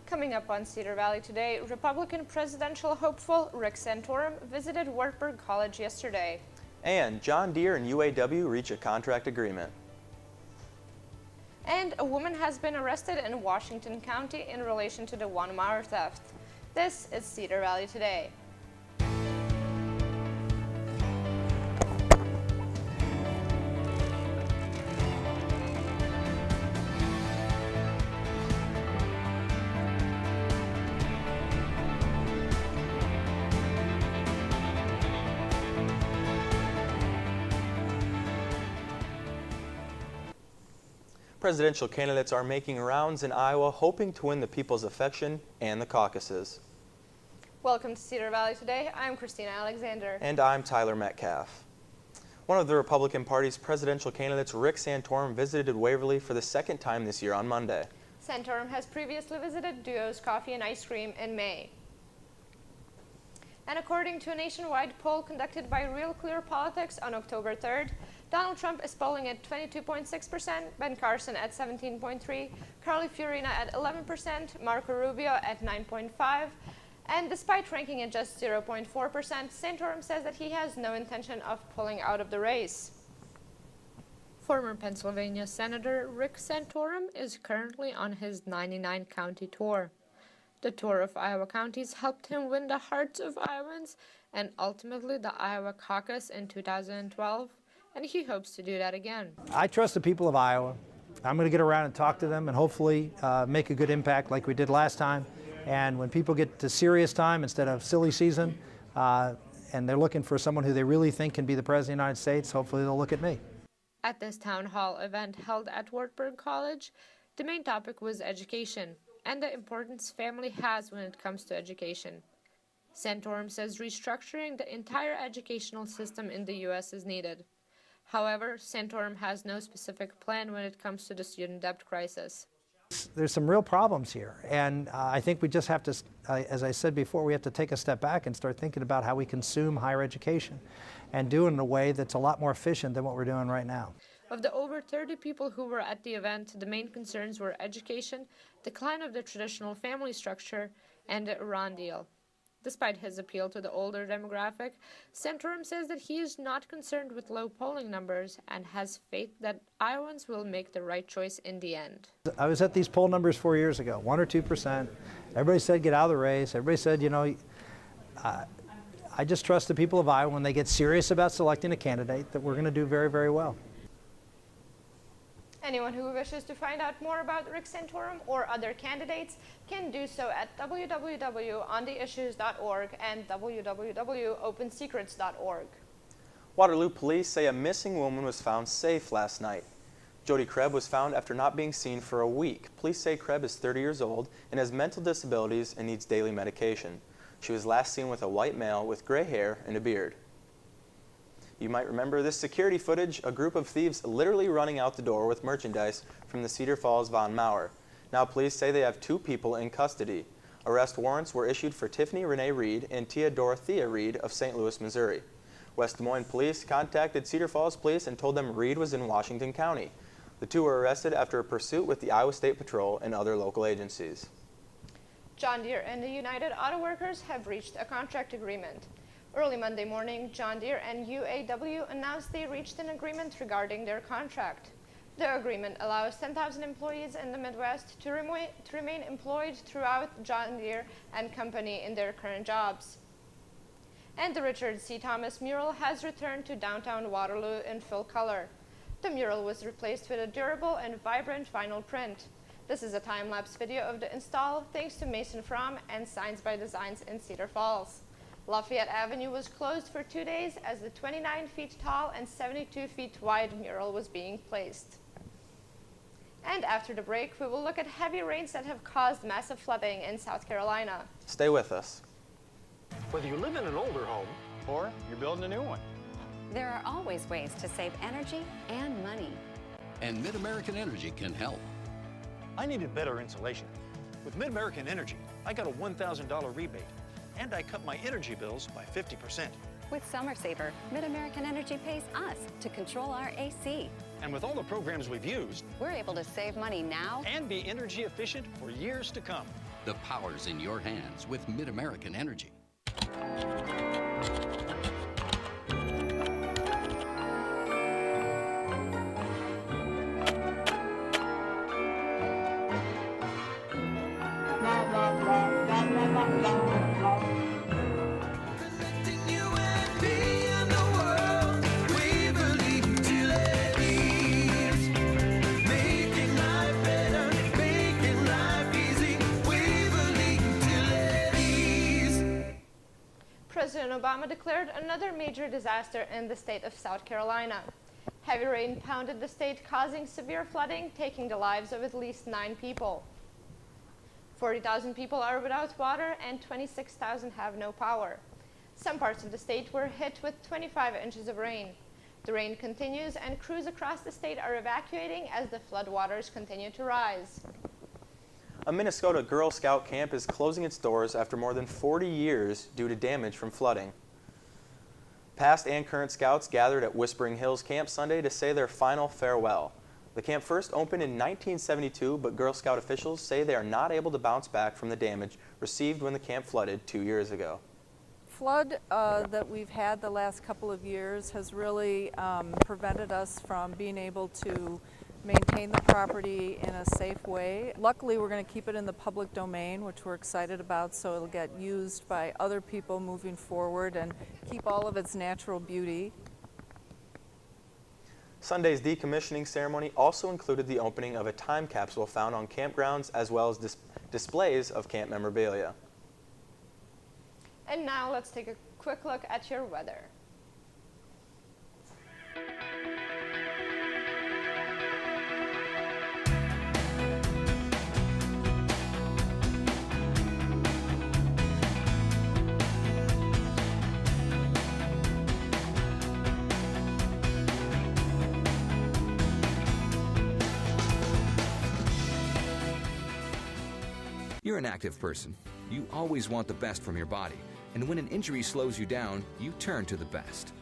Coming up on Cedar Valley today, Republican presidential hopeful Rick Santorum visited Wartburg College yesterday. And John Deere and UAW reach a contract agreement. And a woman has been arrested in Washington County in relation to the one-wire theft. This is Cedar Valley Today. Presidential candidates are making rounds in Iowa, hoping to win the people's affection and the caucuses. Welcome to Cedar Valley Today. I'm Christina Alexander. And I'm Tyler Metcalf. One of the Republican Party's presidential candidates, Rick Santorum, visited Waverly for the second time this year on Monday. Santorum has previously visited Duo's Coffee and Ice Cream in May. And according to a nationwide poll conducted by Real Clear Politics on October 3rd, Donald Trump is polling at 22.6%, Ben Carson at 17.3%, Carly Fiorina at 11%, Marco Rubio at 9.5%, and despite ranking at just 0.4%, Santorum says that he has no intention of pulling out of the race. Former Pennsylvania Senator Rick Santorum is currently on his 99-county tour. The tour of Iowa counties helped him win the hearts of Iowans and ultimately the Iowa caucus in 2012, and he hopes to do that again. I trust the people of Iowa. I'm going to get around and talk to them and hopefully make a good impact like we did last time. And when people get to serious time instead of silly season, and they're looking for someone who they really think can be the President of the United States, hopefully they'll look at me. At this town hall event held at Wartburg College, the main topic was education and the importance family has when it comes to education. Santorum says restructuring the entire educational system in the U.S. is needed. However, Santorum has no specific plan when it comes to the student debt crisis. There's some real problems here, and I think we just have to, as I said before, we have to take a step back and start thinking about how we consume higher education and do it in a way that's a lot more efficient than what we're doing right now. Of the over 30 people who were at the event, the main concerns were education, decline of the traditional family structure, and the Iran deal. Despite his appeal to the older demographic, Santorum says that he is not concerned with low polling numbers and has faith that Iowans will make the right choice in the end. I was at these poll numbers 4 years ago, 1 or 2%. Everybody said get out of the race. Everybody said, you know, I just trust the people of Iowa when they get serious about selecting a candidate that we're going to do very, very well. Anyone who wishes to find out more about Rick Santorum or other candidates can do so at www.ontheissues.org and www.opensecrets.org. Waterloo police say a missing woman was found safe last night. Jody Krebs was found after not being seen for a week. Police say Krebs is 30 years old and has mental disabilities and needs daily medication. She was last seen with a white male with gray hair and a beard. You might remember this security footage, a group of thieves literally running out the door with merchandise from the Cedar Falls Von Maur. Now police say they have 2 people in custody. Arrest warrants were issued for Tiffany Renee Reed and Tia Dorothea Reed of St. Louis, Missouri. West Des Moines police contacted Cedar Falls police and told them Reed was in Washington County. The 2 were arrested after a pursuit with the Iowa State Patrol and other local agencies. John Deere and the United Auto Workers have reached a contract agreement. Early Monday morning, John Deere and UAW announced they reached an agreement regarding their contract. The agreement allows 10,000 employees in the Midwest to remain employed throughout John Deere and Company in their current jobs. And the Richard C. Thomas mural has returned to downtown Waterloo in full color. The mural was replaced with a durable and vibrant vinyl print. This is a time-lapse video of the install thanks to Mason Fromm and Signs by Designs in Cedar Falls. Lafayette Avenue was closed for 2 days as the 29 feet tall and 72 feet wide mural was being placed. And after the break, we will look at heavy rains that have caused massive flooding in South Carolina. Stay with us. Whether you live in an older home or you're building a new one, there are always ways to save energy and money. And Mid-American Energy can help. I needed better insulation. With Mid-American Energy, I got a $1,000 rebate. And I cut my energy bills by 50%. With Summer Saver, Mid-American Energy pays us to control our AC. And with all the programs we've used, we're able to save money now and be energy efficient for years to come. The power's in your hands with Mid-American Energy. President Obama declared another major disaster in the state of South Carolina. Heavy rain pounded the state, causing severe flooding, taking the lives of at least 9 people. 40,000 people are without water and 26,000 have no power. Some parts of the state were hit with 25 inches of rain. The rain continues and crews across the state are evacuating as the floodwaters continue to rise. A Minnesota Girl Scout camp is closing its doors after more than 40 years due to damage from flooding. Past and current scouts gathered at Whispering Hills Camp Sunday to say their final farewell. The camp first opened in 1972, but Girl Scout officials say they are not able to bounce back from the damage received when the camp flooded 2 years ago. Flood that we've had the last couple of years has really prevented us from being able to maintain the property in a safe way. Luckily, we're going to keep it in the public domain, which we're excited about, so it'll get used by other people moving forward and keep all of its natural beauty. Sunday's decommissioning ceremony also included the opening of a time capsule found on campgrounds, as well as displays of camp memorabilia. And now let's take a quick look at your weather. You're an active person. You always want the best from your body. And when an injury slows you down, you turn to the best.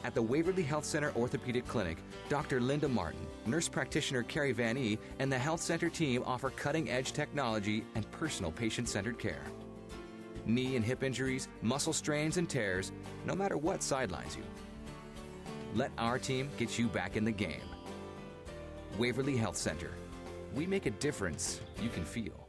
At the Waverly Health Center Orthopedic Clinic, Dr. Linda Martin, nurse practitioner Carrie Van E, and the Health Center team offer cutting-edge technology and personal patient-centered care. Knee and hip injuries, muscle strains and tears, no matter what sidelines you. Let our team get you back in the game. Waverly Health Center. We make a difference you can feel.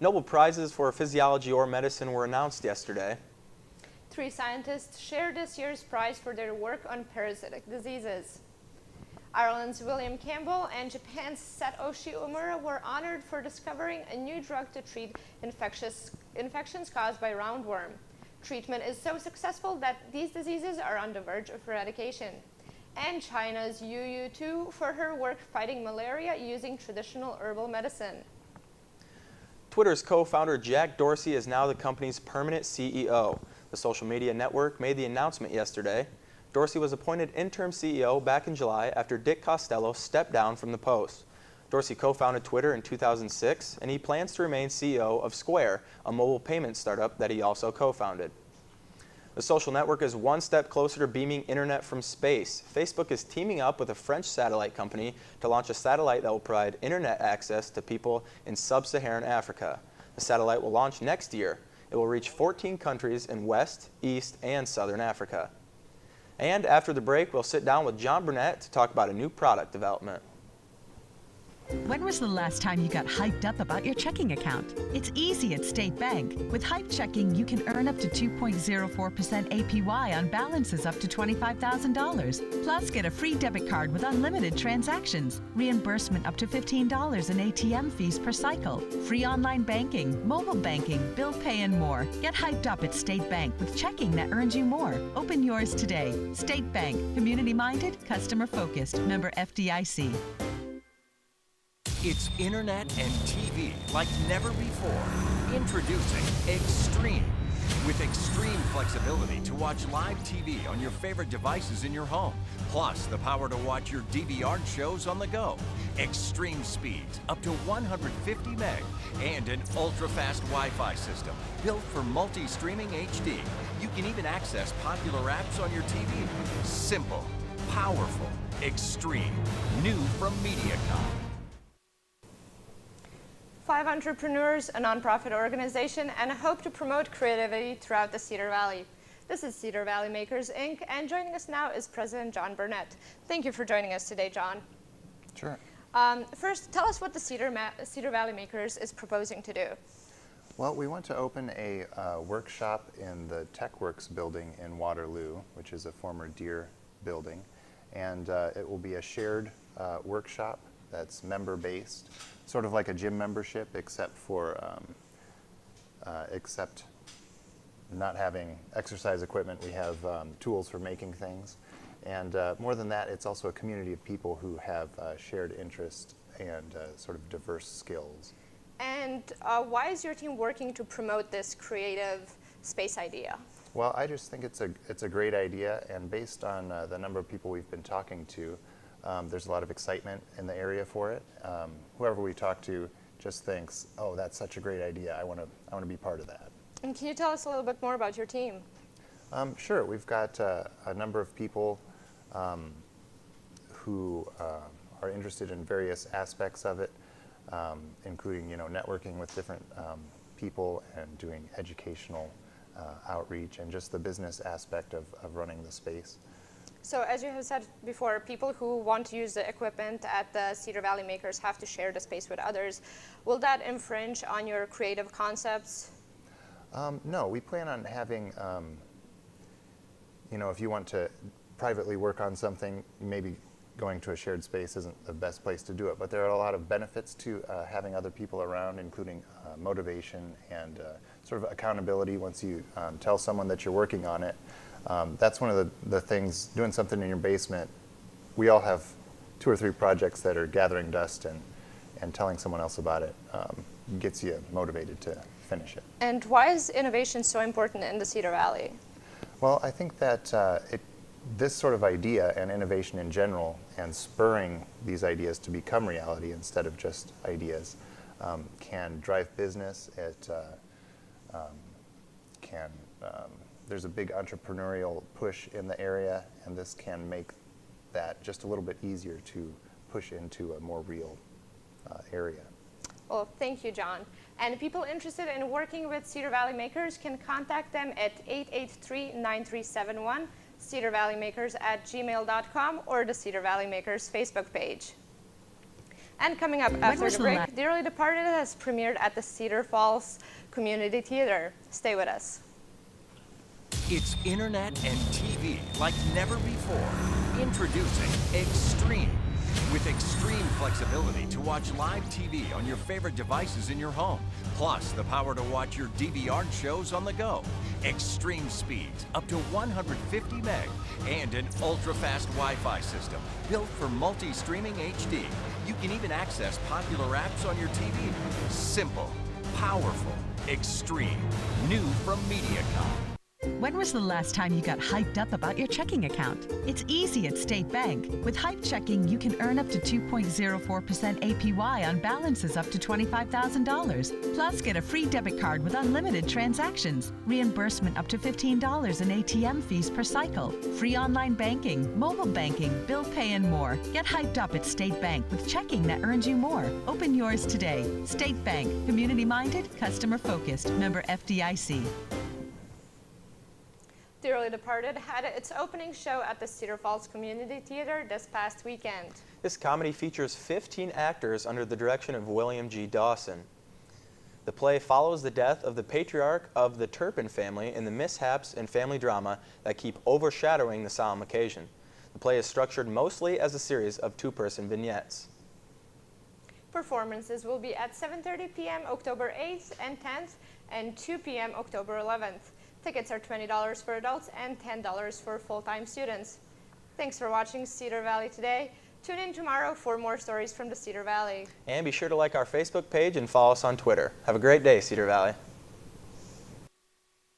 Nobel Prizes for physiology or medicine were announced yesterday. 3 scientists shared this year's prize for their work on parasitic diseases. Ireland's William Campbell and Japan's Satoshi Omura were honored for discovering a new drug to treat infections caused by roundworm. Treatment is so successful that these diseases are on the verge of eradication. And China's Yu Yu Tu for her work fighting malaria using traditional herbal medicine. Twitter's co-founder Jack Dorsey is now the company's permanent CEO. The social media network made the announcement yesterday. Dorsey was appointed interim CEO back in July after Dick Costello stepped down from the post. Dorsey co-founded Twitter in 2006, and he plans to remain CEO of Square, a mobile payment startup that he also co-founded. The social network is one step closer to beaming internet from space. Facebook is teaming up with a French satellite company to launch a satellite that will provide internet access to people in sub-Saharan Africa. The satellite will launch next year. It will reach 14 countries in West, East, and Southern Africa. And after the break, we'll sit down with John Burnett to talk about a new product development. When was the last time you got hyped up about your checking account? It's easy at State Bank. With Hype Checking, you can earn up to 2.04% APY on balances up to $25,000. Plus, get a free debit card with unlimited transactions, reimbursement up to $15 in ATM fees per cycle, free online banking, mobile banking, bill pay, and more. Get hyped up at State Bank with checking that earns you more. Open yours today. State Bank. Community-minded, customer-focused. Member FDIC. It's internet and TV like never before. Introducing Extreme. With extreme flexibility to watch live TV on your favorite devices in your home, plus the power to watch your DVR shows on the go. Extreme speeds up to 150 meg and an ultra-fast Wi-Fi system built for multi-streaming HD. You can even access popular apps on your TV. Simple, powerful, extreme. New from MediaCom. 5 entrepreneurs, a nonprofit organization, and a hope to promote creativity throughout the Cedar Valley. This is Cedar Valley Makers, Inc., and joining us now is President John Burnett. Thank you for joining us today, John. Sure. First, tell us what the Cedar Valley Makers is proposing to do. Well, we want to open a workshop in the TechWorks building in Waterloo, which is a former Deere building, and it will be a shared workshop that's member-based, sort of like a gym membership, except not having exercise equipment. We have tools for making things, and more than that, it's also a community of people who have shared interest and sort of diverse skills. And why is your team working to promote this creative space idea? Well, I just think it's a great idea, and based on the number of people we've been talking to, there's a lot of excitement in the area for it. Whoever we talk to just thinks, oh, that's such a great idea. I want to be part of that. And can you tell us a little bit more about your team? Sure. We've got a number of people who are interested in various aspects of it, including networking with different people and doing educational outreach and just the business aspect of running the space. So as you have said before, people who want to use the equipment at the Cedar Valley Makers have to share the space with others. Will that infringe on your creative concepts? No, we plan on having, if you want to privately work on something, maybe going to a shared space isn't the best place to do it, but there are a lot of benefits to having other people around, including motivation and sort of accountability once you tell someone that you're working on it. That's one of the things, doing something in your basement. We all have 2 or 3 projects that are gathering dust, and telling someone else about it gets you motivated to finish it. And why is innovation so important in the Cedar Valley? Well, I think that this sort of idea and innovation in general, and spurring these ideas to become reality instead of just ideas, can drive business. It there's a big entrepreneurial push in the area, and this can make that just a little bit easier to push into a more real area. Well, thank you, John. And people interested in working with Cedar Valley Makers can contact them at 883-9371, cedarvalleymakers@gmail.com, or the Cedar Valley Makers Facebook page. And coming up after the break, Dearly Departed has premiered at the Cedar Falls Community Theater. Stay with us. It's internet and TV like never before. Introducing Extreme. With extreme flexibility to watch live TV on your favorite devices in your home, plus the power to watch your DVR shows on the go. Extreme speeds up to 150 meg and an ultra-fast Wi-Fi system built for multi-streaming HD. You can even access popular apps on your TV. Simple, powerful, extreme. New from MediaCom. When was the last time you got hyped up about your checking account? It's easy at State Bank. With Hype Checking, you can earn up to 2.04% APY on balances up to $25,000. Plus, get a free debit card with unlimited transactions, reimbursement up to $15 in ATM fees per cycle, free online banking, mobile banking, bill pay, and more. Get hyped up at State Bank with checking that earns you more. Open yours today. State Bank. Community-minded, customer-focused. Member FDIC. Dearly Departed had its opening show at the Cedar Falls Community Theater this past weekend. This comedy features 15 actors under the direction of William G. Dawson. The play follows the death of the patriarch of the Turpin family and the mishaps and family drama that keep overshadowing the solemn occasion. The play is structured mostly as a series of 2-person vignettes. Performances will be at 7:30 p.m. October 8th and 10th and 2 p.m. October 11th. Tickets are $20 for adults and $10 for full-time students. Thanks for watching Cedar Valley Today. Tune in tomorrow for more stories from the Cedar Valley. And be sure to like our Facebook page and follow us on Twitter. Have a great day, Cedar Valley.